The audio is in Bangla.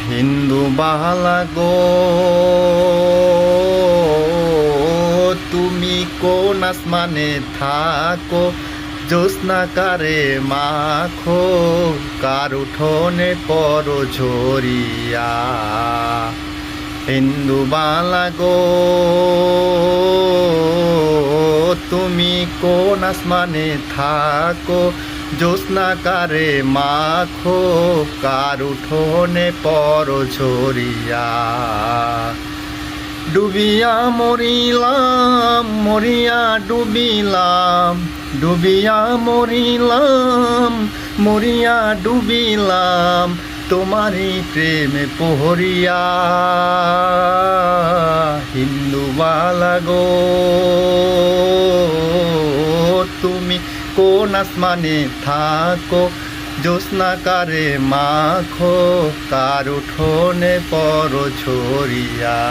হিন্দু বালা গো তুমি কোন আসমানে থাকো, জ্যোৎস্নাকারে মাখো, কার উঠোনে করো ঝরিয়া। হিন্দু বালা গো তুমি কোন আসমানে থাকো, জ্যোৎস্নাকারে মাখো, কার উঠোনে পরো ঝরিয়া। ডুবিয়া মরিলাম মরিয়া ডুবিলাম, ডুবিয়া মরিলাম মরিয়া ডুবিলাম, তোমারই প্রেমে পহরিয়া। হিন্দু বালা গো তুমি কোন আসমানে থাকো, জ্যোৎস্নাকারে মাখো, কার উঠোনে পরো ঝরিয়া।